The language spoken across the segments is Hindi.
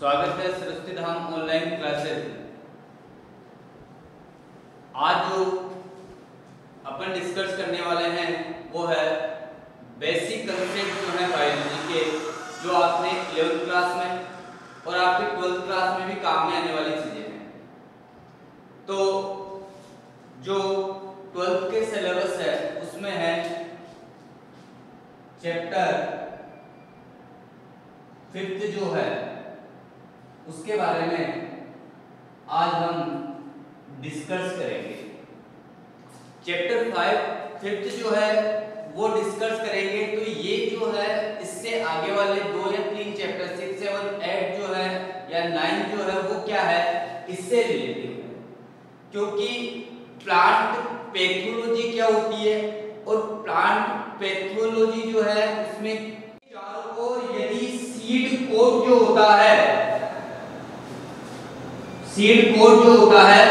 स्वागत है सरस्वती धाम ऑनलाइन क्लासेस में। आज जो अपन डिस्कस करने वाले हैं वो है बेसिक कंसेप्ट जो है बायोलॉजी के, जो आपने 11th क्लास में और आपके 12th क्लास में भी काम में आने वाली चीजें हैं। तो जो 12th के सिलेबस है उसमें है चैप्टर 5th जो है उसके बारे में आज हम डिस्कस करेंगे। चैप्टर 5th जो है वो डिस्कस करेंगे। तो ये जो है इससे आगे वाले 2 या 3 चैप्टर 6, 7, 8 जो है या 9 जो है वो क्या है, इससे रिलेटेड है। क्योंकि प्लांट पैथोलॉजी क्या होती है और प्लांट पैथोलॉजी जो है उसमें चारों ओर यदि सीड कोड जो होता है, सीड कोड जो होता है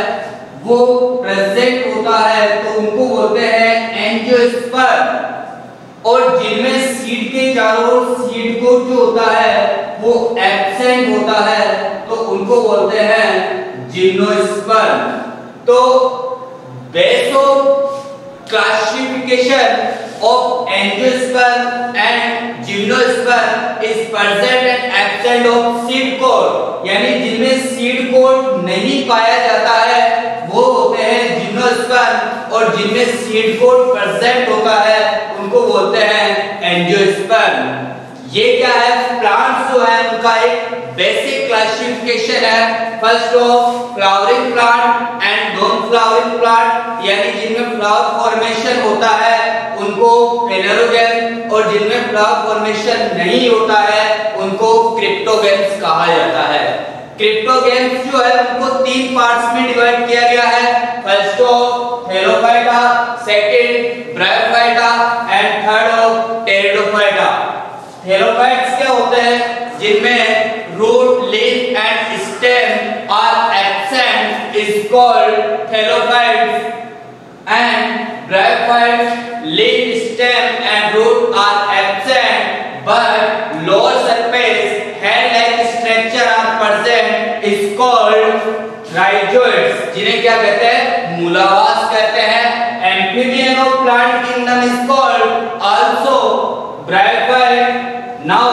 वो प्रेजेंट होता है तो उनको बोलते हैं एंजियोस्पर्म। और जिनमें सीड के चारों ओर सीड कोड जो होता है वो एब्सेंट होता है तो उनको बोलते हैं जिम्नोस्पर्म। तो base of classification of angiosperm and gymnosperm is present and absent of seed coat, यानी जिनमें सीड कोड नहीं पाया जाता है वो होते हैं जिम्नोस्पर्म और जिनमें सीड कोड प्रेजेंट होता है उनको बोलते हैं एंजियोस्पर्म। ये क्या है, प्लांट्स जो है उनका एक बेसिक क्लासिफिकेशन है। First of flowering plant and non flowering plant, यानी जिनमें फ्लावर फॉर्मेशन होता है उनको फेनेरोगैम और जिनमें फ्लावर फॉर्मेशन नहीं होता है उनको क्रिप्टोगैम्स कहा जाता है। क्रिप्टोगैम्स जो है उनको 3 पार्ट्स में डिवाइड किया गया है। First of thallophyta, second bryophyta and third of pteridophyta. Thallophytes क्या होते हैं, जिनमें root, leaf and stem are absent is called thallophytes and bryophytes leaf, stem and root are absent but lower surface hair-like structure are present is called rhizoids, जिन्हें क्या कहते हैं, मूलावास कहते हैं। Amphibian of plant kingdom is called also bryophyte. Now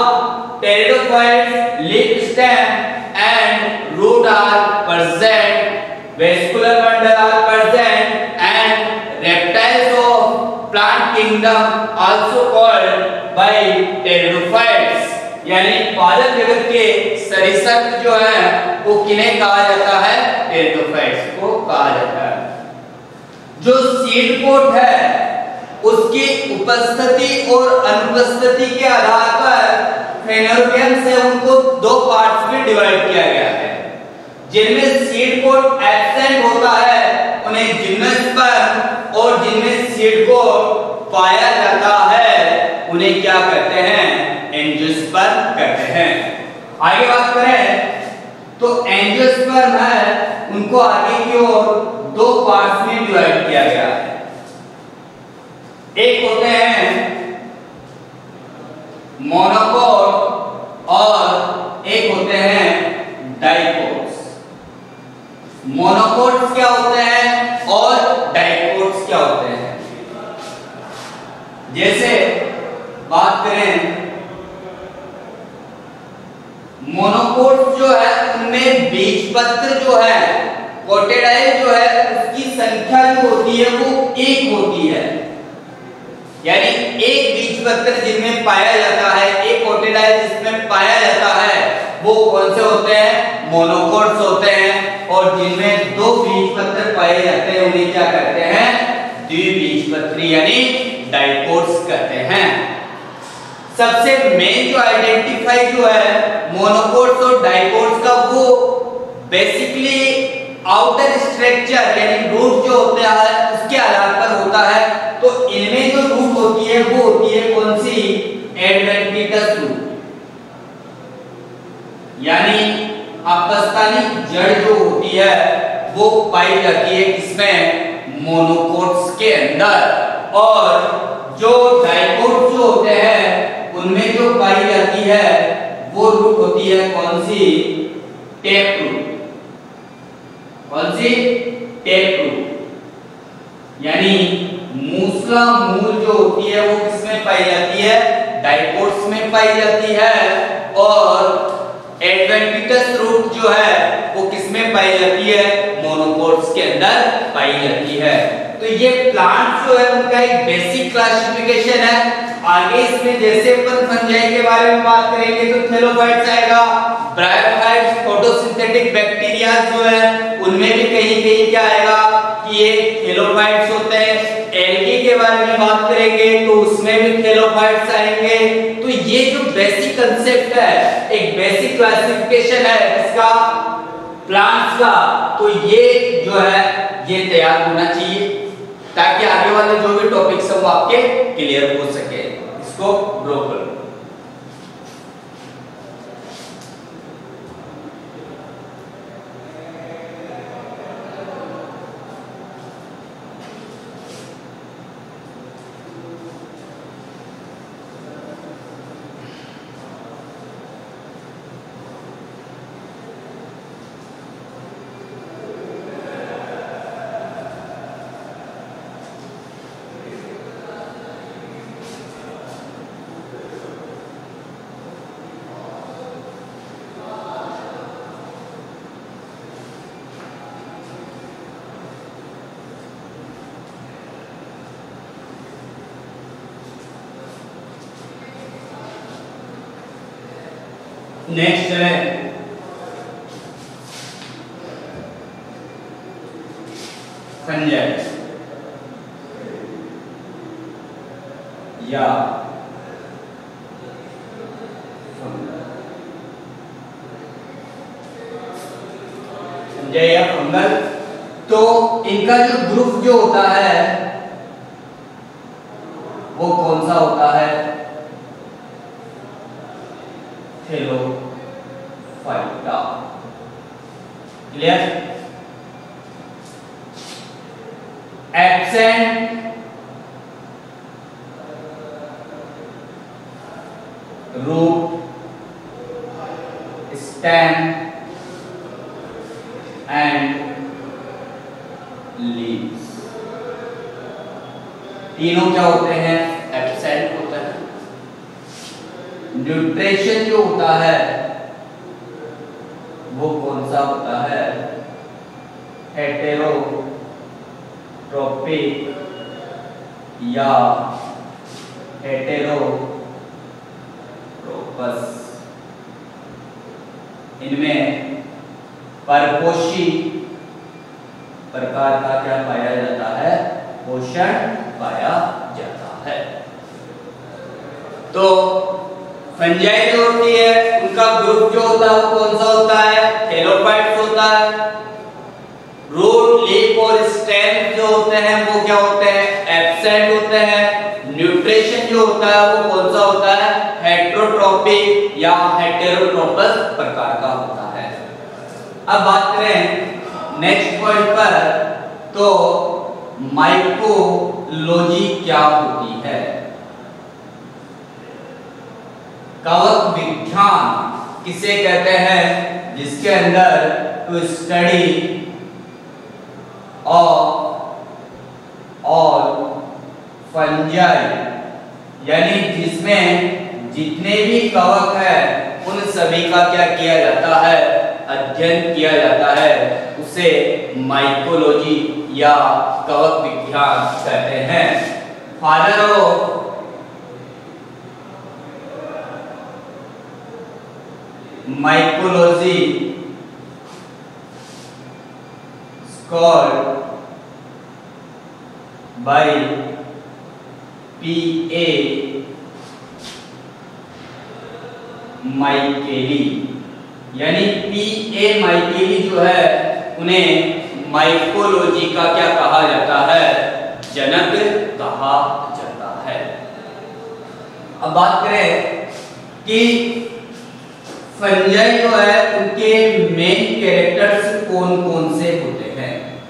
pteridophytes, leaf, stem and root are present, vascular bundle are present and reptiles of plant kingdom also called by pteridophytes, यानी पादप जगत के सरीसृप जो है वो किन्हें कहा जाता है, टेरिडोफाइट्स को कहा जाता है। जो सीड कोट है उसकी उपस्थिति और अनुपस्थिति के आधार पर फेनेरोगैम से उनको 2 पार्ट्स में डिवाइड किया गया है। जिनमें सीड कोट एब्सेंट होता है उन्हें जिम्नोस्पर्म और जिनमें सीड कोड पाया जाता है उन्हें क्या कहते हैं, एंजियोस्पर्म कहते हैं। आगे बात करें तो एंजियोस्पर्म है उनको आगे की ओर 2 पार्ट्स में डिवाइड किया गया है। एक होते हैं मोनोकोट और एक होते हैं डाइकोट्स। मोनोकोट्स क्या होते हैं और डाइकोट्स क्या होते हैं। जैसे बात करें मोनोकोट्स जो है उनमें बीजपत्र जो है, कोटिडाइल जो है उसकी संख्या जो होती है वो 1 होती है, यानी एक बीजपत्र जिनमें पाया जाता है, एक कोटिडाइल जिसमें पाया जाता है वो कौन से होते हैं, मोनोकोट्स होते हैं। और जिनमें 2 बीजपत्र पाए जाते हैं उन्हें क्या कहते हैं, द्विबीजपत्री यानी डाइकोट्स कहते हैं। सबसे मेन जो आइडेंटिफाई जो है मोनोकोट्स और डाइकोट्स का वो बेसिकली आउटर स्ट्रक्चर यानी रूट जो होता है उसके आधार पर होता है। तो इनमें जो रूट होती है वो होती है कौन सी, एडवेंटिटस रूट, यानी अपस्थानिक जड़ जो होती है वो पाई जाती है किसमें, मोनोकोट्स के अंदर। और जो डाइकोट्स जो होते हैं उनमें जो पाई जाती है वो रूट होती है कौन सी? Tap root. कौन सी? Tap root. यानी मूसला मूल जो होती है वो किसमें पाई जाती है? डाइकोट्स में पाई जाती है। और एडवेंटिटस रूट जो है वो किसमें पाई जाती है? मोनोकोट्स के अंदर पाई जाती है। तो ये प्लांट जो है उनका एक बेसिक क्लासिफिकेशन है। आगे इसमें जैसे अपन फंजाई के बारे में बात करेंगे तो थैलोफाइट्स आएगा, ब्रायोफाइट्स, फोटोसिंथेटिक बैक्टीरिया जो है उनमें भी कहीं-कहीं क्या आएगा कि ये थैलोफाइट्स होते हैं। एल्गी के बारे में बात करेंगे तो उसमें भी थैलोफाइट्स आएंगे। तो ये जो बेसिक कांसेप्ट है, एक बेसिक क्लासिफिकेशन है इसका प्लांट्स का, तो ये जो है ये तैयार होना चाहिए ताकि आगे वाले जो भी टॉपिक्स हैं वो आपके क्लियर हो सके। इसको ड्रॉ करो। नेक्स्ट है फंजाई या फंजाई या फंगल। तो इनका जो ग्रुप जो होता है वो कौन सा होता है? Thallophyta. Clear? Absent root, stem and leaves. तीनों क्या होते हैं? एब्सेंट होता है। न्यूट्रिशन जो होता है वो कौन सा होता है? हेटेरोट्रोपिक या हेटेरोट्रोपस। इनमें परपोषी प्रकार का क्या पाया जाता है? पोषण पाया जाता है। तो फंजाई जो होती है उनका ग्रुप जो होता है वो कौन सा होता है? थैलोफाइट्स होता है। रूट, लीफ और स्टेम जो होते हैं वो क्या होते हैं? एब्सेंट होते हैं। न्यूट्रिशन जो होता है वो कौन सा होता है? हेटेरोट्रोपिक या हेटेरोट्रोपस प्रकार का होता है। अब बात करें नेक्स्ट पॉइंट पर, तो माइकोलॉजी क्या होती है? कवक विज्ञान किसे कहते हैं? जिसके अंदर टू स्टडी ऑल फंजाई, यानी जिसमें जितने भी कवक है उन सभी का क्या किया जाता है? अध्ययन किया जाता है। उसे माइकोलॉजी या कवक विज्ञान कहते हैं। Father of mycology is called by P.A. माइकेली। यानी P.A. माइकेली जो है उन्हें माइकोलॉजी का क्या कहा जाता है? जनक कहा जाता है। अब बात करें कि फंजाई जो है उनके मेन कैरेक्टर्स कौन-कौन से होते हैं?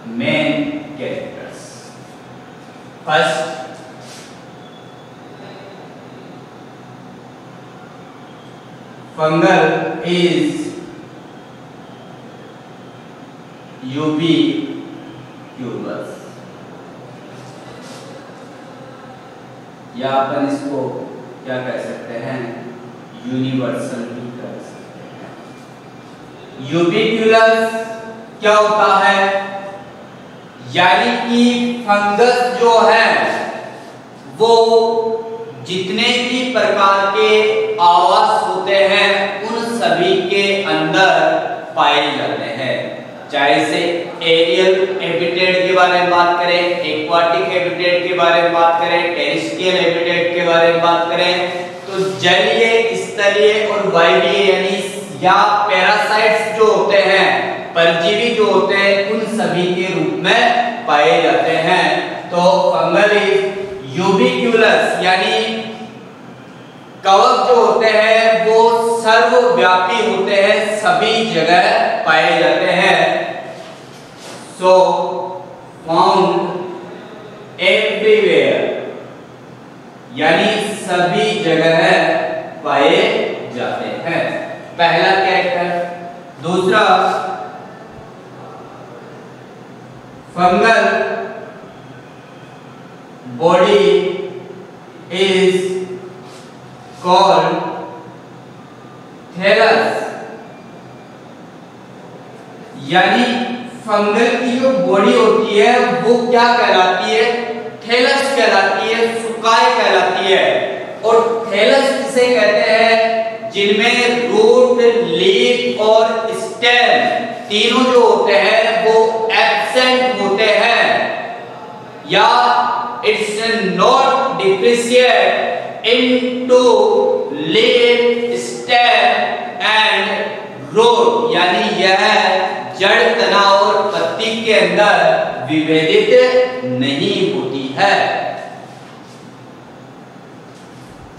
Main characters, first fungal is ubiquitous, या अपन इसको क्या कह सकते हैं, यूनिवर्सल भी कह सकते हैं। यूबिक्यूलस क्या होता है, यानी कि फंगस जो है वो जितने भी प्रकार के आवास होते हैं उन सभी के अंदर पाए जाते हैं, चाहे से एरियल हैबिटेट के बारे में बात करें, एक्वाटिक हैबिटेट के बारे में बात करें, टेरेस्ट्रियल हैबिटेट के बारे में बात करें, तो जलीय, स्थलीय और वायवीय यानी या पैरासाइट्स जो होते हैं, परजीवी जो होते हैं, उन सभी के रूप में पाए जाते हैं। तो फंगल इज यूबिक्यूलस यानी कवक जो होते हैं वो सर्वव्यापी होते हैं, सभी जगह पाए जाते हैं। सो फाउंड एवरीवेयर यानी सभी जगह पाए जाते हैं, पहला कैरेक्टर। दूसरा, fungal body is called thallus, यानी फंगल की जो बॉडी होती है वो क्या कहलाती है, थैलस कहलाती है, सुकाय कहलाती है। और थैलस किसे कहते हैं, जिनमें रूट, लीफ और स्टेम तीनों जो होते हैं वो एब्सेंट होते हैं, या it's not differentiate into leaf, stem and root, यानी यह जड़, तना और पत्ती के अंदर विभेदित नहीं होती है।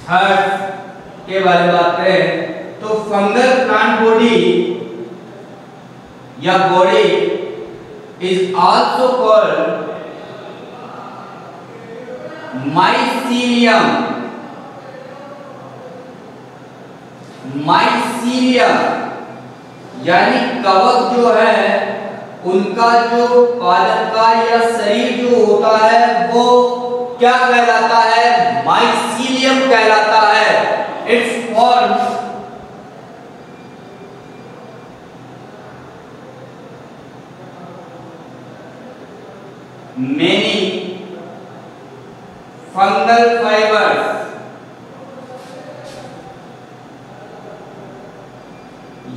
थर्ड के बारे में बात करें तो फंगल प्लांट बॉडी या body is also called mycelium, mycelium यानी कवक जो है उनका जो पादप या शरीर जो होता है वो क्या कहलाता है, माइसीलियम कहलाता है। It's form many fungal fibres,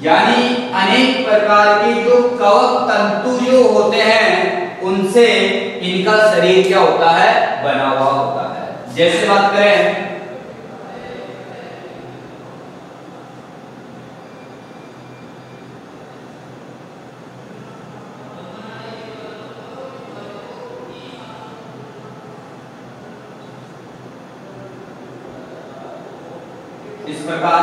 यानी अनेक प्रकार के जो कवक तंतु जो होते हैं उनसे इनका शरीर क्या होता है, बना हुआ होता है। जैसे बात करें इस प्रकार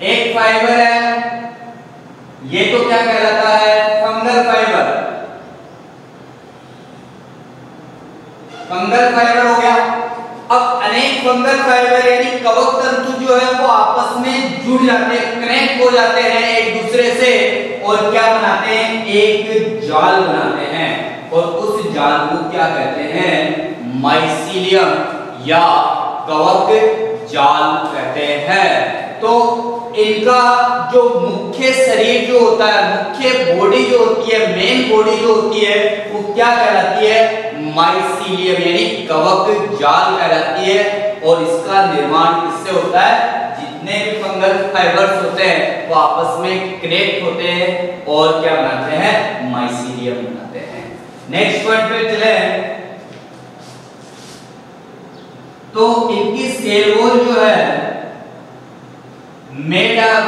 एक फाइबर है, ये तो क्या कहलाता है, फंगल फाइबर, फंगल फाइबर हो गया। अब अनेक फंगल फाइबर यानी कवक तंतु जो है वो आपस में जुड़ जाते हैं, कनेक्ट हो जाते हैं एक दूसरे से, और क्या बनाते हैं, एक जाल बनाते हैं, और उस जाल को क्या कहते हैं, माइसीलियम या कवक जाल कहते हैं। तो इनका जो मुख्य शरीर जो होता है, मुख्य बॉडी जो होती है, मेन बॉडी जो होती है वो क्या कहलाती है, माइसीलियम यानी कवक जाल कहलाती है। और इसका निर्माण किससे होता है, जितने भी फंगल फाइबर्स होते हैं वो आपस में कनेक्ट होते हैं और क्या बनाते हैं, माइसीलियम बनाते हैं। नेक्स्ट पॉइंट पे चले तो इनकी सेल वॉल जो है मेड अप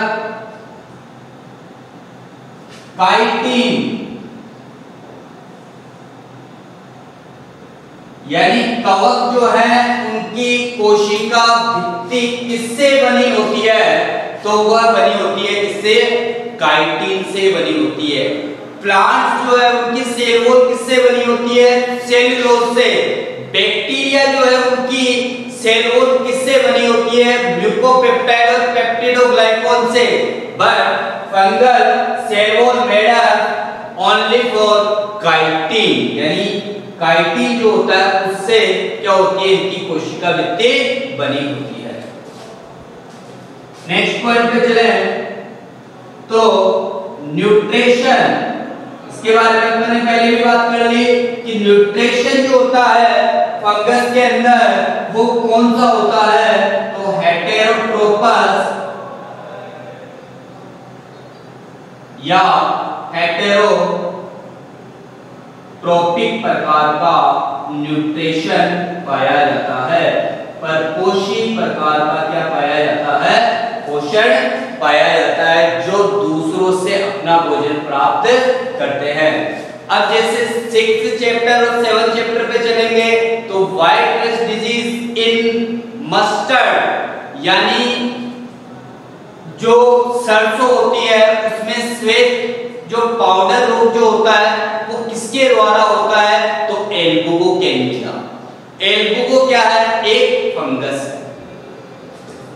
काइटिन, यानी कवक जो है उनकी कोशिका भित्ति किससे बनी होती है, तो वह बनी होती है किससे, काइटिन से बनी होती है। प्लांट्स जो है उनकी सेल वॉल किससे बनी होती है, सेल्यूलोज से, बैक्टीरिया जो है उनकी सेल वॉल किससे बनी होती है? म्यूकोपेप्टाइड और पेप्टिडोग्लाइकॉन से। But fungal cell wall made up only for chitin, यानी काइटिन जो होता है उससे क्या होती है? इनकी कोशिका भित्ति बनी होती है। नेक्स्ट पॉइंट पे चले तो न्यूट्रिशन, इसके बारे में मैंने पहले भी बात कर ली कि न्यूट्रिशन जो होता है फंगस के अंदर वो कौन सा होता है? तो हेटेरोट्रोपस या हेटेरोट्रोपिक प्रकार का न्यूट्रिशन पाया जाता है। परपोषी प्रकार का क्या पाया जाता है? पोषण पाया जाता है, जो दूसरों से अपना भोजन प्राप्त करते हैं। अब जैसे 6th चैप्टर और 7th चैप्टर पे चलेंगे तो white rust disease in mustard, यानी जो सरसों होती है उसमें श्वेत जो पाउडर रोग जो होता है वो किसके द्वारा होता है? तो एल्बुगोकेनिया। एल्बुगो क्या है? एक फंगस है।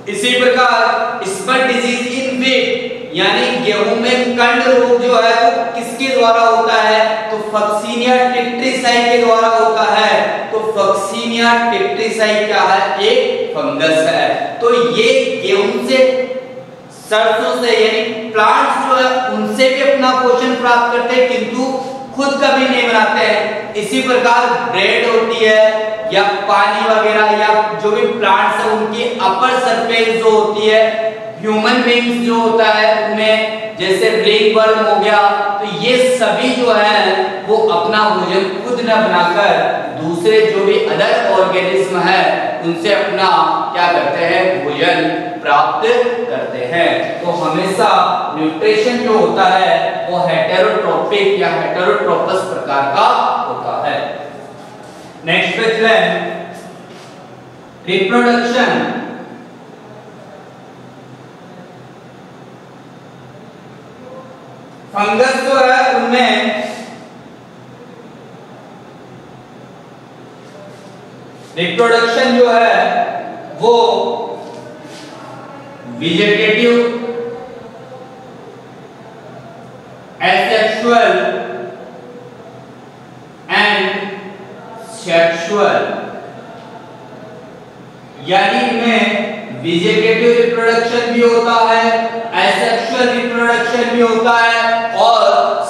इसी प्रकार स्पट डिजीज इन व्हीट, यानी गेहूं में कंड रोग जो है वो किसके द्वारा होता है? तो फक्सीनिया टेट्रिसाई के द्वारा होता है। तो फक्सीनिया टेट्रिसाई क्या है? एक फंगस है। तो ये गेहूं से, सरसों से, यानी प्लांट्स जो है उनसे भी अपना पोषण प्राप्त करते हैं किंतु खुद कभी नहीं बनाते हैं। इसी प्रकार ब्रेड होती है या पानी वगैरह या जो भी प्लांट्स है उनकी अपर सरफेस जो होती है, ह्यूमन बींग्स जो होता है उनमें जैसे रिंगवर्म हो गया, तो ये सभी जो है वो अपना भोजन खुद न बनाकर दूसरे जो भी अदर ऑर्गेनिज्म है उनसे अपना क्या करते हैं? भोजन प्राप्त करते हैं। तो हमेशा न्यूट्रिशन जो होता है वो हेटेरोट्रोपिक या हेटेरोट्रोपस प्रकार का होता है। नेक्स्ट पे चले रिप्रोडक्शन। फंगस जो है उनमें रिप्रोडक्शन जो है वो वेजिटेटिव, एसेक्सुअल एंड सेक्सुअल, यानी इनमें वेजिटेटिव रिप्रोडक्शन भी होता है, एसेक्सुअल रिप्रोडक्शन भी होता है और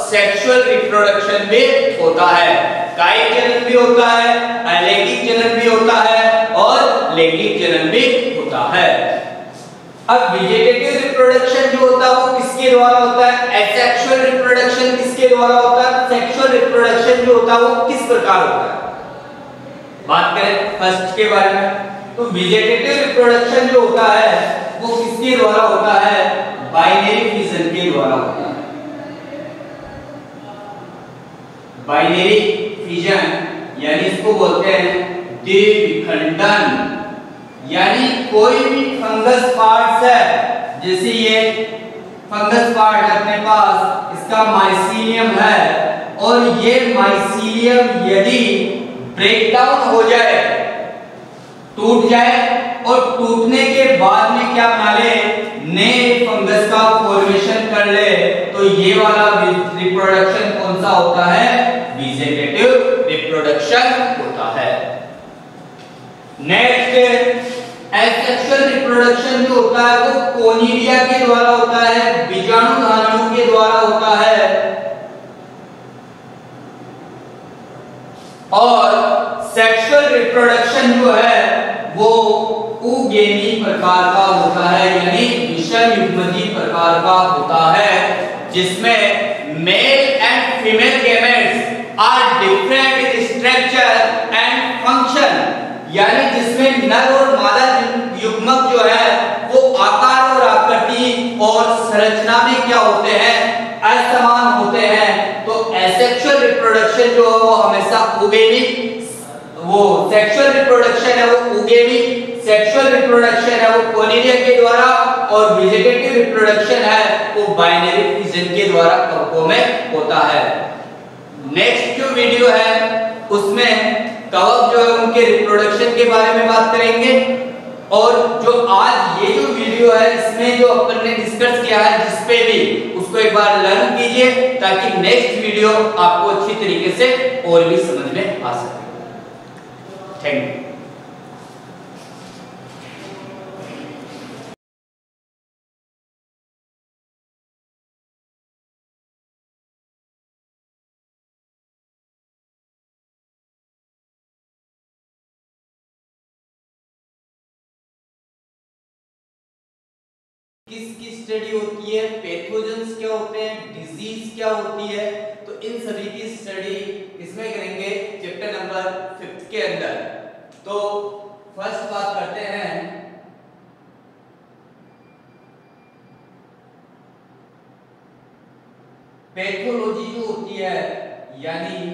सेक्सुअल रिप्रोडक्शन भी होता है। कायिक जनन भी होता है, अलैंगिक जनन भी होता है और लैंगिक जनन भी होता है। अब वेजिटेटिव रिप्रोडक्शन जो होता है वो किसके द्वारा होता है? एसेक्सुअल रिप्रोडक्शन किसके द्वारा होता है? सेक्सुअल रिप्रोडक्शन जो होता है वो किस प्रकार होता है? बात करें फर्स्ट के बारे में तो वेजिटेटिव रिप्रोडक्शन जो होता है वो किसके द्वारा होता है? बाइनरी फिजन के द्वारा होता है। बाइनरी फिजन यानी इसको बोलते हैं द्विविखंडन, यानी कोई भी फंगस पार्ट्स है, जैसे ये फंगस पार्ट अपने पास इसका माइसीलियम है और ये माइसीलियम यदि ब्रेक डाउन हो जाए, टूट जाए और टूटने के बाद में क्या बना ले? नए फंगस का फॉर्मेशन कर ले, तो ये वाला रिप्रोडक्शन कौन सा होता है? वेजिटेटिव रिप्रोडक्शन होता है। नेक्स्ट एसेक्सुअल रिप्रोडक्शन जो होता है वो कोनिडिया के द्वारा होता है, बीजाणुधानियों के द्वारा होता है और सेक्सुअल रिप्रोडक्शन जो है वो उगेनी प्रकार का होता है, यानी विषम युग्मजी प्रकार का होता है, जिसमें male and female gametes are different in structure and function, यानी जिसमें नर और मादा युग्मक जो है वो आकार और आकृति और संरचना में क्या होते हैं? असमान होते हैं। तो एसेक्सुअल रिप्रोडक्शन जो है वो हमेशा उगेनिक, वो सेक्सुअल रिप्रोडक्शन है वो उगेनिक, सेक्सुअल रिप्रोडक्शन है वो कोनिडिया के द्वारा और वेजिटेटिव रिप्रोडक्शन है वो बाइनरी फिजन के द्वारा कवकों में होता है। नेक्स्ट जो वीडियो है उसमें कवक जो है उनके रिप्रोडक्शन के बारे में बात करेंगे। और जो आज ये जो वीडियो है इसमें जो अपन ने डिस्कस किया है जिस पे भी उसको एक बार लर्न कीजिए ताकि नेक्स्ट वीडियो आपको अच्छी तरीके से और भी समझ में आ सके। Thank you. किसकी स्टडी होती है, पैथोजेंस क्या होते हैं, डिजीज क्या होती है, तो इन सभी की स्टडी इसमें करेंगे चैप्टर नंबर 5 के अंदर। तो फर्स्ट बात करते हैं पैथोलॉजी जो होती है यानी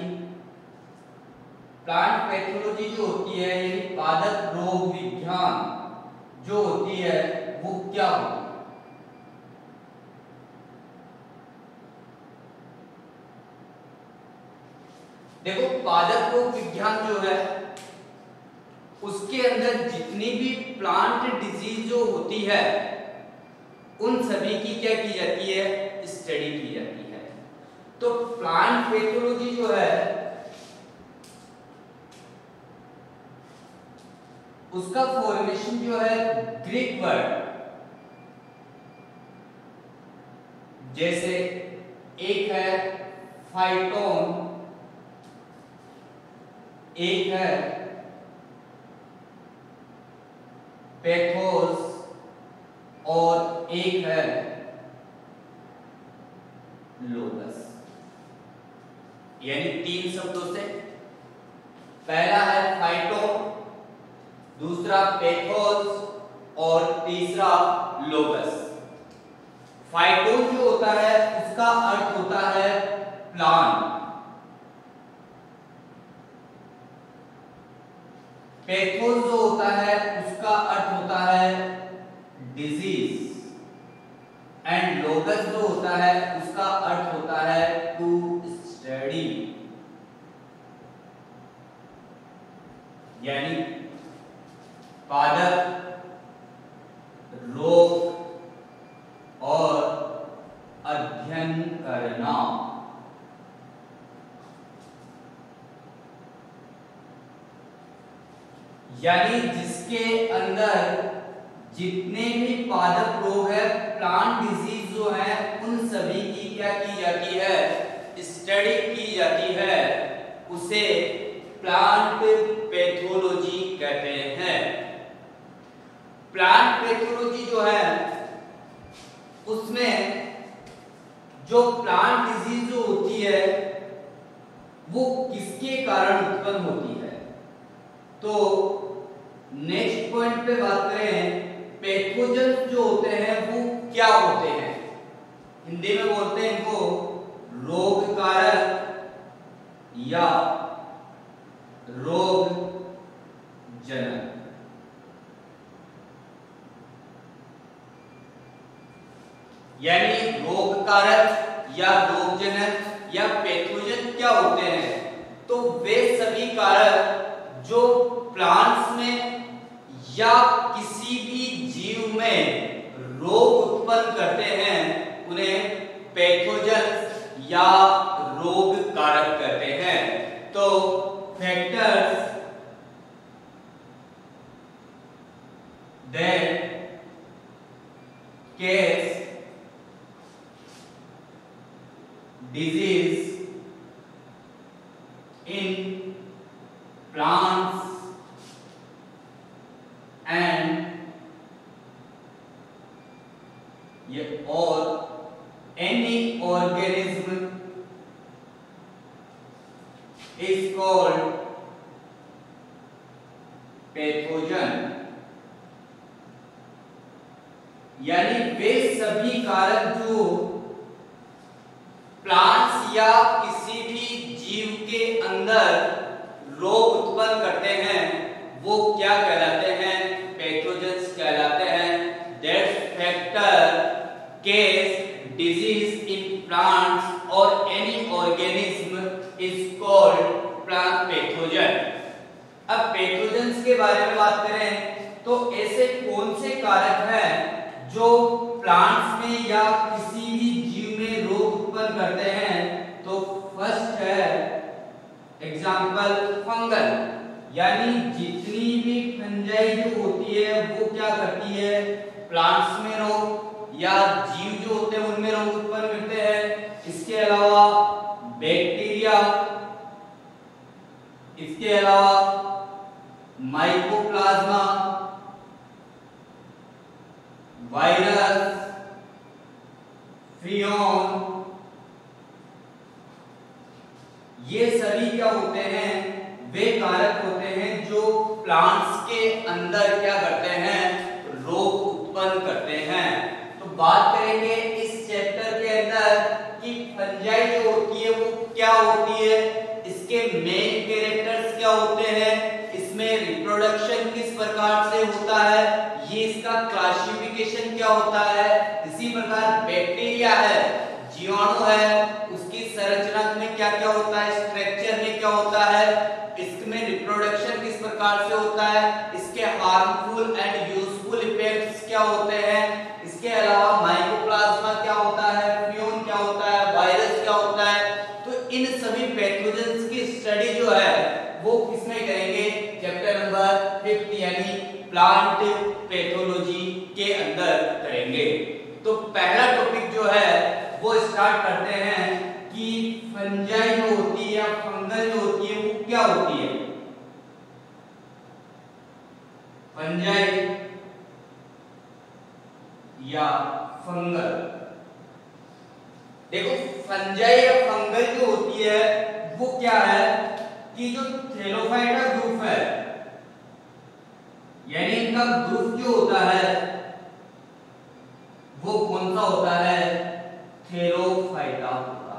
प्लांट पैथोलॉजी जो होती है यानी पादप रोग विज्ञान जो होती है वो क्या होती है। देखो पादप रोग विज्ञान जो है उसके अंदर जितनी भी प्लांट डिजीज जो होती है उन सभी की क्या की जाती है, स्टडी की जाती है। तो प्लांट पैथोलॉजी जो है उसका फॉर्मेशन जो है ग्रीक वर्ड जैसे एक है फाइटोन, एक है पैथोस और एक है लोगस, यानी 3 शब्दों से। पहला है फाइटो, दूसरा पैथोस और तीसरा लोगस। फाइटोन जो होता है उसका अर्थ होता है प्लांट, पैथोस जो होता है उसका अर्थ होता है डिजीज एंड लोगस जो होता है उसका अर्थ होता है टू स्टडी, यानी पादप रोग और अध्ययन करना। यानी जिसके अंदर जितने भी पादप रोग है, प्लांट डिजीज जो है उन सभी की क्या की जाती है, स्टडी की जाती है, उसे प्लांट पैथोलॉजी कहते हैं। प्लांट पैथोलॉजी जो है उसमें जो प्लांट डिजीज जो होती है वो किसके कारण उत्पन्न होती है। तो नेक्स्ट पॉइंट पे बात करें पैथोजन जो होते हैं वो क्या होते हैं, हिंदी में बोलते हैं इनको रोग कारक या रोग जनक। यानी रोग कारक या रोग जनक या पैथोजन क्या होते हैं, तो वे सभी कारक जो प्लांट्स में या किसी भी जीव में रोग उत्पन्न करते हैं उन्हें पैथोजन या रोग कारक कहते हैं। तो factors that cause disease in plants and or any organism is called pathogen. यानी वे सभी कारक जो प्लांट्स या किसी भी जीव के अंदर रोग उत्पन्न करते हैं वो क्या कहलाते हैं, पैथोजेंस कहलाते हैं। That factor causes disease in plants or any organism is called plant pathogen. के बारे में बात करें तो ऐसे कौन से कारक हैं जो प्लांट्स में या किसी भी जीव में रोग उत्पन्न करते हैं? तो फर्स्ट है एग्जाम्पल फंगल, यानी जितनी भी फंजाई जो होती है वो क्या करती है, प्लांट्स में रोग या जीव जो होते हैं उनमें रोग उत्पन्न करते हैं। इसके अलावा बैक्टीरिया, इसके अलावा माइकोप्लाज्मा, वायरस, फ्रियोन, ये सभी क्या होते हैं, वे कारक होते हैं जो प्लांट्स के अंदर क्या करते हैं, रोग उत्पन्न करते हैं। तो बात करेंगे इस चैप्टर के अंदर कि फंजाई जो होती है वो क्या होती है, इसके मेन कैरेक्टर्स क्या होते हैं, इसमें रिप्रोडक्शन किस प्रकार से होता है, ये इसका क्लासिफिकेशन क्या होता है। इसी प्रकार बैक्टीरिया है, जीवाणु है, उसकी संरचना में क्या क्या होता है, स्ट्रक्चर में क्या होता है, इसमें रिप्रोडक्शन किस प्रकार से होता है, इसके हार्मफुल एंड यूजफुल इफेक्ट्स क्या होते हैं। इसके अलावा माइकोप्लाज्मा क्या होता है, फ्रियोन क्या होता है, वायरस क्या होता है। तो इन सभी पैथोजेंस की स्टडी जो है वो किसमें करेंगे, चैप्टर नंबर 5 यानी प्लांट पैथोलॉजी के अंदर करेंगे। तो पहला टॉपिक जो है वो स्टार्ट करते हैं कि फंजाई जो होती है या फंगल जो होती है वो क्या होती है। फंजाई या फंगल, देखो फंजाई या फंगल जो होती है वो क्या है कि जो थैलोफाइटा ग्रुप है, यानी इनका ग्रुप जो होता है वो कौन सा होता है, थैलोफाइटा होता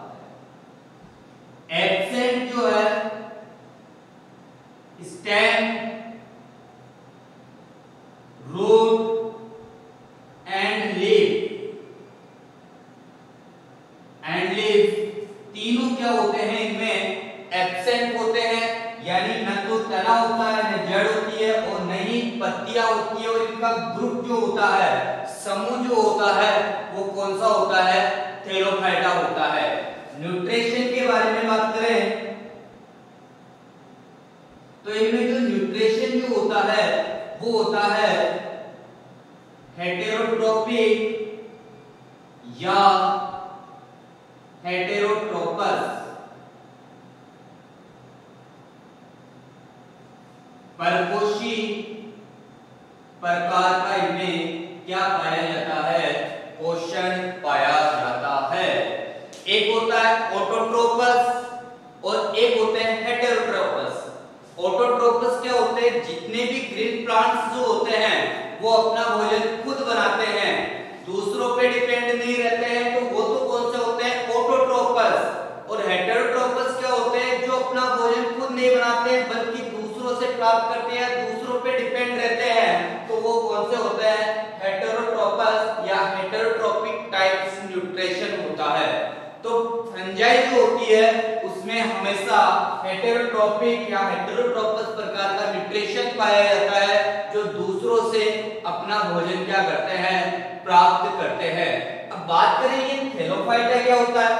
है। एब्सेंट जो है स्टेम, रूट एंड लीफ, तीनों क्या होते हैं, इनमें एब्सेंट होते हैं, यानी न तो तना होता है, न जड़ होती है और न ही पत्तियां होती है। और इनका ग्रुप जो होता है, समूह जो होता है वो कौन सा होता है, थैलोफाइटा होता है। न्यूट्रिशन के बारे में बात करें तो इनमें जो न्यूट्रिशन जो होता है वो होता है हेटेरोट्रोपिक या हेटेरोट्रोपस। परपोषी प्रकार का इनमें क्या पाया जाता है, पोषण पाया जाता है। एक होता है ऑटोट्रोपस और एक होते हैं हेटेरोट्रोपस। ऑटोट्रोपस क्या होते हैं, जितने भी ग्रीन प्लांट्स जो होते हैं वो अपना भोजन खुद बनाते हैं, दूसरों पे डिपेंड नहीं रहते हैं, तो वो तो कौन से होते हैं, ऑटोट्रोपस। और हेटेरोट्रोपस क्या होते हैं, जो अपना भोजन खुद नहीं बनाते हैं बल्कि दूसरों से प्राप्त करते हैं, दूसरों पे डिपेंड रहते हैं, तो वो कौन से होते हैं, हेटेरोट्रोपस या हेटेरोट्रोपिक टाइप्स न्यूट्रिशन होता है। तो फंजाई जो होती है उसमें हमेशा हेटेरोट्रोपिक या हेटेरोट्रोपस प्रकार का न्यूट्रिशन पाया जाता है, जो दूसरों से अपना भोजन क्या करते हैं, प्राप्त करते हैं। अब बात करेंगे थैलोफाइटा क्या होता है,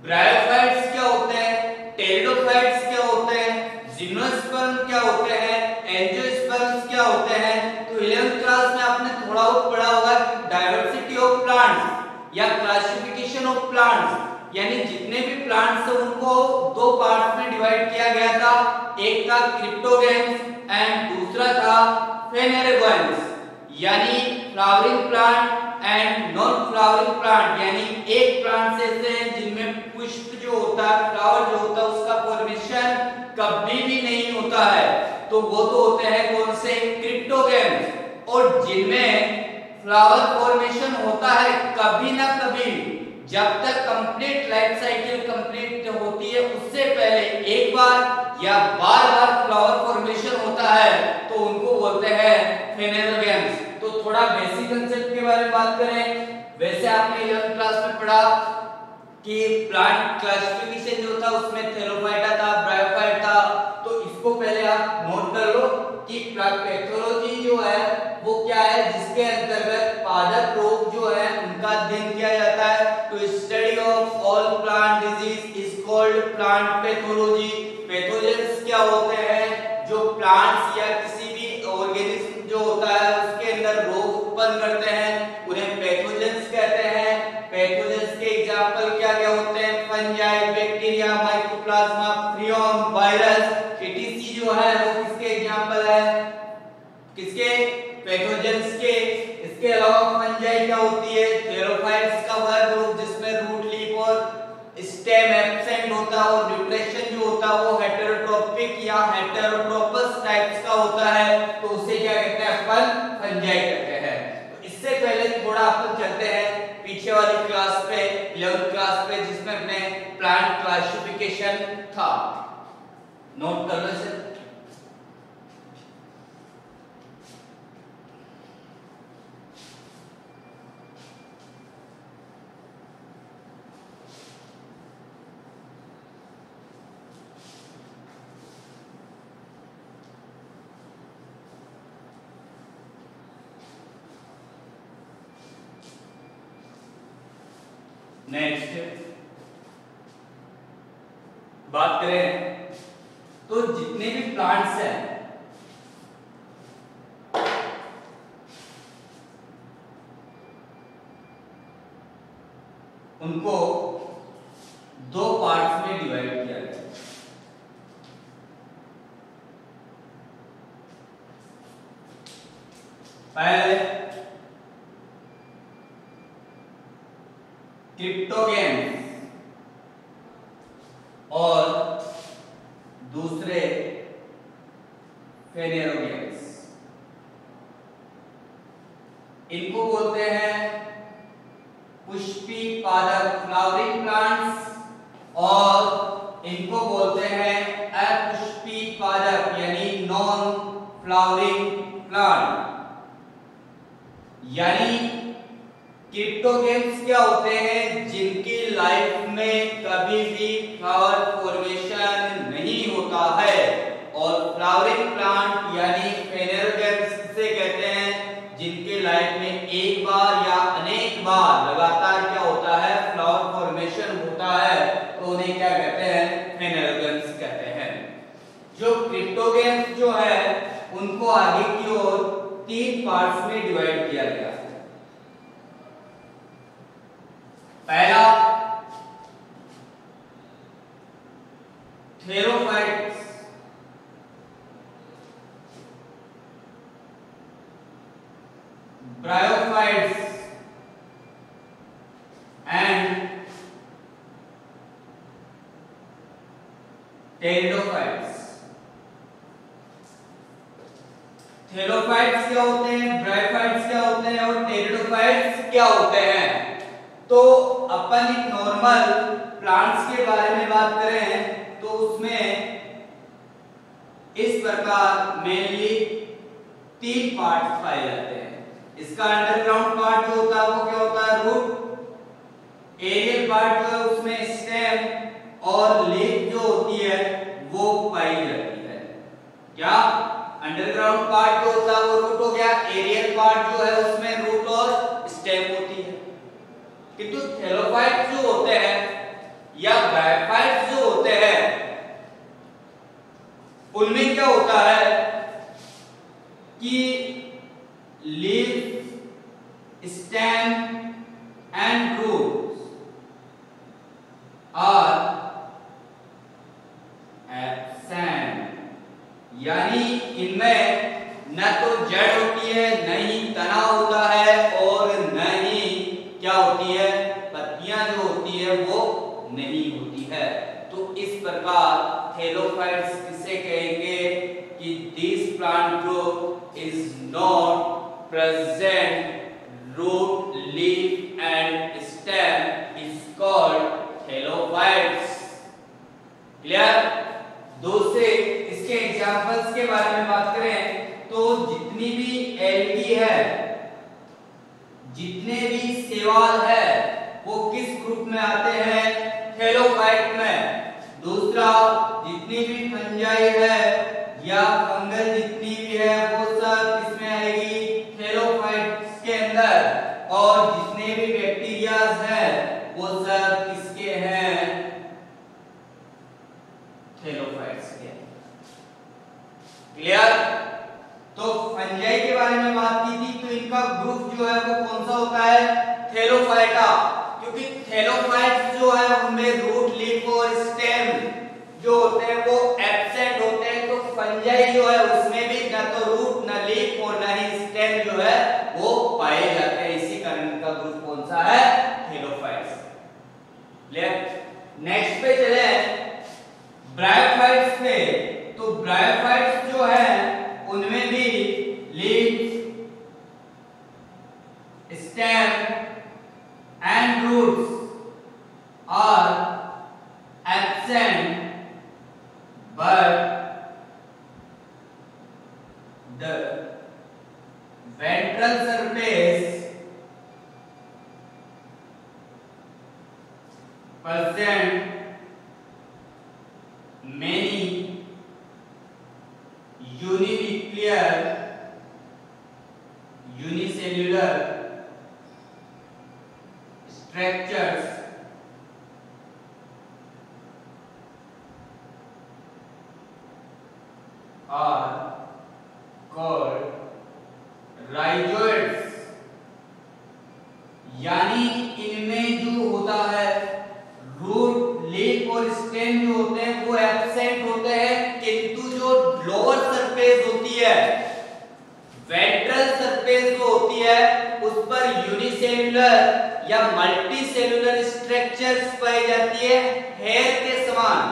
ब्रायोफाइट्स क्या होते हैं, टेरिडोफाइट्स क्या होते हैं, जिम्नोस्पर्म क्या होते हैं, एंजियोस्पर्म्स क्या होते हैं। तो 11th क्लास में आपने थोड़ा बहुत पढ़ा होगा डाइवर्सिटी ऑफ प्लांट्स या क्लासिफिकेशन ऑफ प्लांट्स, यानी जितने भी प्लांट्स हैं उनको दो पार्ट्स में डिवाइड किया गया था, एक था क्रिप्टोगेम्स एंड दूसरा था फेनेरेगोन्स, यानी flowering plant and non flowering plant. यानी एक प्लांट ऐसे हैं जिनमें पुष्प जो होता है, फ्लावर जो होता है उसका फॉर्मेशन कभी भी नहीं होता है, तो वो तो होते हैं कौन से, क्रिप्टोगेम्स। और जिनमें फ्लावर फॉर्मेशन होता है कभी ना कभी, जब तक कंप्लीट लाइफ साइकिल कंप्लीट होती है उससे पहले एक बार या बार बार फ्लावर फॉर्मेशन होता है, तो उनको बोलते हैं फेनेरोगेम्स। तो थोड़ा बेसिक कंसेप्ट के बारे में बात करें, वैसे आपने 11th क्लास में पढ़ा कि प्लांट क्लासिफिकेशन जो था उसमें थैलोफाइटा था, ब्रायोफाइट था, तो इसको पहले आप नोट कर लो। कि पैथोलॉजी जो है वो क्या है, जिसके अंतर्गत पादप रोग जो है उनका अध्ययन किया जाता है। तो study of all plant disease is called plant pathology. Pathogens क्या होते हैं, जो प्लांट्स या किसी भी ऑर्गेनिज्म जो होता है उसके अंदर रोग उत्पन्न करते हैं, उन्हें पैथोजेंस कहते हैं। पैथोजेंस के एग्जांपल क्या क्या होते हैं, fungi, bacteria, mycoplasma, prion, virus, etc जो है वो किसके एग्जांपल है, किसके, पैथोजेंस के। इसके अलावा फंजाई क्या होती है, थेरोफाइट्स का वह ग्रुप जिसमें रूट, लीफ और स्टेम एब्सेंट होता है और न्यूट्रिशन जो होता है वो हेटेरोट्रोपिक या हेटेरोट्रोपस टाइप्स का होता है, तो उसे क्या कहते हैं, अपन फंजाई कहते हैं। तो इससे पहले थोड़ा अपन चलते हैं पीछे वाली क्लास पे, 11th क्लास पे, जिसमें अपने प्लांट क्लासिफिकेशन था। नोट कर लो इसे। नेक्स्ट बात करें तो जितने भी प्लांट्स हैं उनको दो पार्ट्स में डिवाइड किया गया है। पहले क्रिप्टोगेम्स और दूसरे फेनेरोगेम्स। इनको बोलते हैं पुष्पी पादप फ्लावरिंग प्लांट्स और इनको बोलते हैं अपुष्पी पादप यानी नॉन फ्लावरिंग प्लांट। यानी क्रिप्टोगेम्स क्या होते हैं, जिनकी लाइफ में कभी भी फ्लावर फॉर्मेशन नहीं होता है, और फ्लावरिंग प्लांट यानी फेनेरोगेम्स से कहते हैं जिनके लाइफ में एक बार या अनेक बार लगातार क्या होता है, फ्लावर फॉर्मेशन होता है, तो उन्हें क्या कहते हैं, फेनेरोगेम्स कहते हैं। जो क्रिप्टोगेम्स जो है उनको आगे की ओर 3 पार्ट्स में डिवाइड किया गया है। पहला थेरोफाइट्स, ब्रायोफाइट्स एंड टेरिडोफाइट्स। थेरोफाइट्स क्या होते हैं, ब्रायोफाइट्स क्या होते हैं और टेरिडोफाइट्स क्या होते हैं। तो अपन एक नॉर्मल प्लांट्स के बारे में बात करें तो उसमें इस प्रकार मेनली 3 पार्ट्स पाए जाते हैं। इसका अंडरग्राउंड पार्ट जो होता है वो क्या होता है, रूट। एरियल पार्ट जो है उसमें स्टेम और लीफ जो होती है वो पाई जाती है। क्या, अंडरग्राउंड पार्ट जो होता है वो रूट हो गया, एरियल पार्ट जो है उसमें रूट और स्टेम होती है। किंतु थेरोफाइट्स जो होते हैं या ब्रायोफाइट्स जो होते हैं उनमें क्या होता है कि leaf, stem and roots are absent. यानी इनमें न तो जड़ होती है, न ही तना होता है और न ही क्या होती है, पत्तियां जो होती है वो नहीं होती है। तो इस प्रकार थेरोफाइट्स किसे कहेंगे कि this plant group is not present root, leaf and stem is called thallophytes. Clear. दूसरे इसके एग्जांपल्स के बारे में बात करें तो जितनी भी एल्गी है, जितने भी शैवाल है वो किस ग्रुप में आते हैं, थेरोफाइट में। दूसरा, जितनी भी फंजाई है या फंगल जितनी भी होती है वो सब किसमें आएगी, थैलोफाइट्स के अंदर। और जितने भी बैक्टीरियाज है वो सब किसके हैं, थैलोफाइट्स के। क्लियर। तो फंजाई के बारे में बात की थी, तो इनका ग्रुप जो है वो कौन सा होता है, थैलोफाइटा। क्योंकि थैलोफाइट्स जो है उनमें रूट, लीफ और स्टेम जो होते हैं वो एब्सेंट होते हैं। तो फंजाई जो है उसमें भी ना तो रूट, ना लीफ और ना ही स्टेम जो है वो पाए जाते हैं। इसी कारण इनका ग्रुप कौन सा है, थैलोफाइट्स। नेक्स्ट पे चले ब्रायोफाइट्स पे। तो ब्रायोफाइट्स जो है उनमें भी leaf, stem and roots are absent, but the ventral surface present many uninuclear, unicellular structures are called rhizoids। यानी इनमें जो होता है रूट, लीफ और स्टेम जो होते हैं वो एब्सेंट होते हैं, किंतु जो लोअर सरफेस होती है, वेंट्रल सरफेस जो होती है उस पर यूनिसेल्युलर या मल्टी सेल्युलर स्ट्रक्चर्स पाई जाती है हेयर के समान।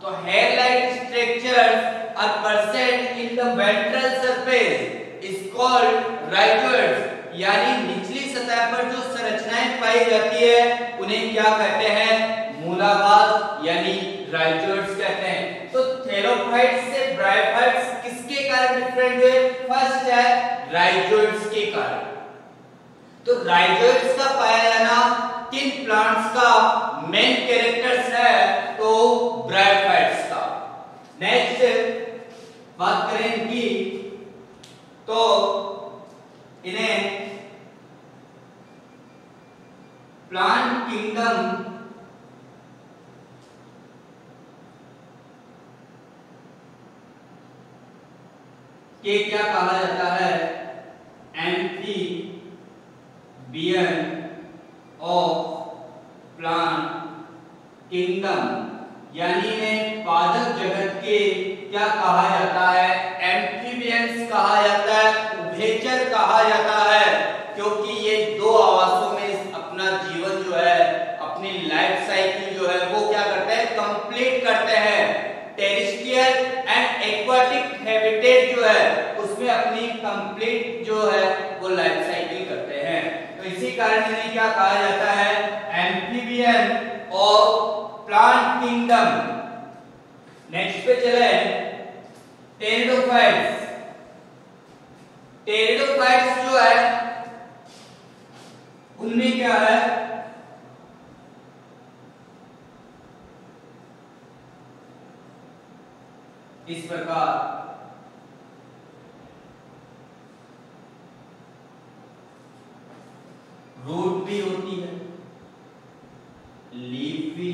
तो hair like structures are present in the ventral surface is called rhizoids। यानी निचली सतह पर जो संरचनाएं पाई जाती है उन्हें क्या कहते हैं, मूलाभाग यानी राइजोइड्स कहते हैं। तो थैलोफाइट्स से ब्रायोफाइट्स किसके कारण डिफरेंट हुए, फर्स्ट है राइजोइड्स के कारण। तो राइजोइड्स का पाया जाना किन प्लांट्स का मेन कैरेक्टर्स है, तो ब्रायोफाइट्स का। नेक्स्ट बात करें इनकी, तो इन्हें प्लांट किंगडम के क्या कहा जाता है, एम्फीबियन ऑफ प्लांट किंगडम। यानी इन्हें पादप जगत के क्या कहा जाता है, एम्फीबियंस कहा जाता है, उभयचर कहा जाता है। क्योंकि ये दो आवासों में अपना जीवन जो है, अपनी लाइफ साइकिल जो है वो क्या करते हैं, कंप्लीट करते हैं। टेरेस्ट्रियल एंड एक्वाटिक हैबिटेट जो है उसमें अपनी कंप्लीट जो है वो लाइफ साइकिल करते हैं। तो इसी कारण इन्हें क्या कहा जाता है, amphibian of plant kingdom. Next पे चले टेरिडोफाइट्स। टेरिडोफाइट्स जो है उनमें क्या है, इस प्रकार रूट भी होती है, लीफ भी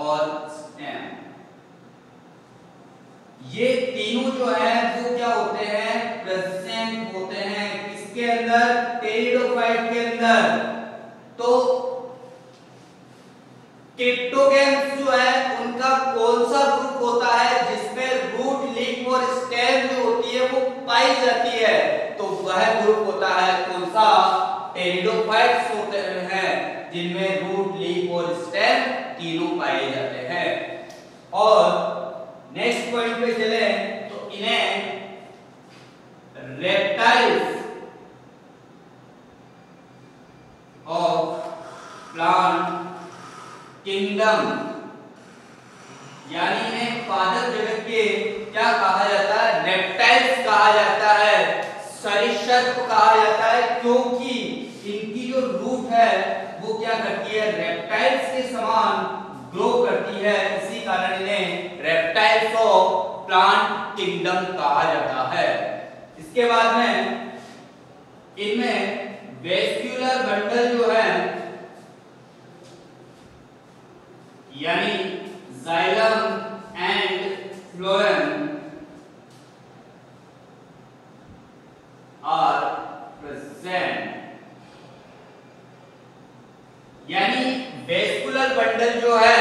और स्टेम। ये तीनों जो है वो क्या होते हैं, प्रेजेंट होते हैं किसके अंदर, टेरिडोफाइट के अंदर। तो क्रिप्टोगैम्स जो है उनका कौन सा ग्रुप होता है जिसमें रूट, लीफ और स्टेम जो होती है वो पाई जाती है, तो वह ग्रुप होता है कौन सा, टेरिडोफाइट्स होते हैं जिनमें रूट, लीफ और स्टेम तीनों पाए जाते हैं। और नेक्स्ट पॉइंट पे चले तो इन्हें रेप्टाइल्स ऑफ प्लांट किंगडम, यानी इन्हें पादप जगत के क्या कहा जाता है, रेप्टाइल्स कहा जाता है, सरीसृप कहा जाता है। क्योंकि इनकी जो रूट है वो क्या करती है, रेप्टाइल्स के समान ग्रो करती है। इसी कारण इन्हें रेप्टाइल्स ऑफ प्लांट किंगडम कहा जाता है। इसके बाद में इनमें वेस्क्यूलर बंडल जो है यानी xylem and phloem are present. यानी वेस्कुलर बंडल जो है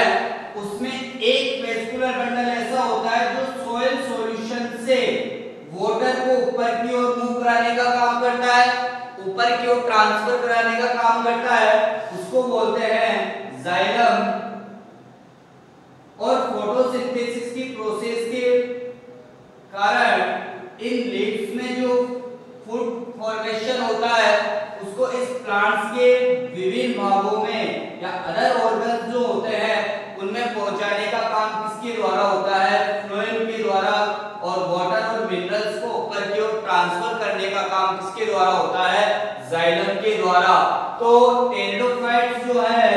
उसमें एक वेस्कुलर बंडल ऐसा होता है जो सोयल सॉल्यूशन से वाटर को ऊपर की ओर मूव कराने का काम करता है, ऊपर की ओर ट्रांसफर कराने का काम करता है, उसको बोलते हैं जाइलम। और फोटोसिंथेसिस की प्रोसेस के कारण इन लीव्स में जो फूड फॉर्मेशन होता है उसको इस प्लांट्स के विभिन्न भागों में या अदर ऑर्गन्स जो होते हैं उनमें पहुंचाने का काम किसके द्वारा होता है? फ्लोएम के द्वारा। और वाटर और मिनरल्स को ऊपर की ओर ट्रांसफर करने का काम किसके द्वारा होता है? जाइलम के द्वारा। तो टेरिडोफाइट्स जो है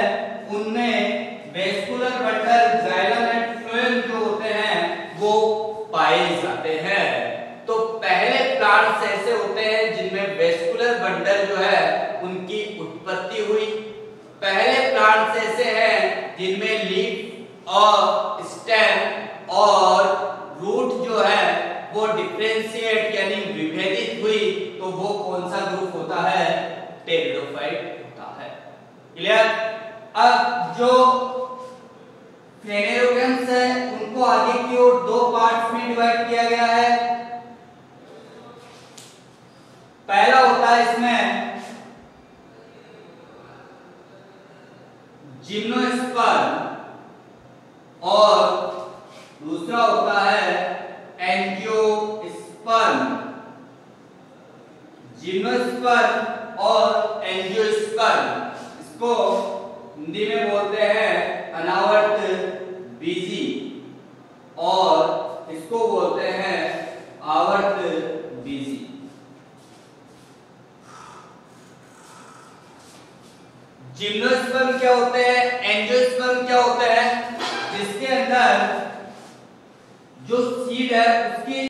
उनमें vascular bundle xylem and phloem जो होते हैं वो पाए जाते हैं। तो पहले प्लांट्स ऐसे होते हैं जिनमें वेस्कुलर बंडल जो है उनकी उत्पत्ति हुई। पहले प्लांट्स ऐसे हैं जिनमें लीफ और स्टेम और रूट जो है वो डिफरेंशिएट यानी विभेदित हुई। तो वो कौन सा ग्रुप होता है? टेरिडोफाइट होता है। क्लियर? अब जो फ्लेनेरोगेम्स है उनको आगे की ओर दो पार्ट्स में डिवाइड किया गया है। पहला होता है इसमें जिम्नोस्पर्म और दूसरा होता है एंजियोस्पर्म। जिम्नोस्पर्म और एंजियोस्पर्म इसको हिंदी में बोलते हैं अनावर्त बीजी और इसको बोलते हैं आवर्त बीजी। जिम्नोस्पर्म क्या होते हैं, एंजियोस्पर्म क्या होते हैं? जिसके अंदर जो सीड है उसकी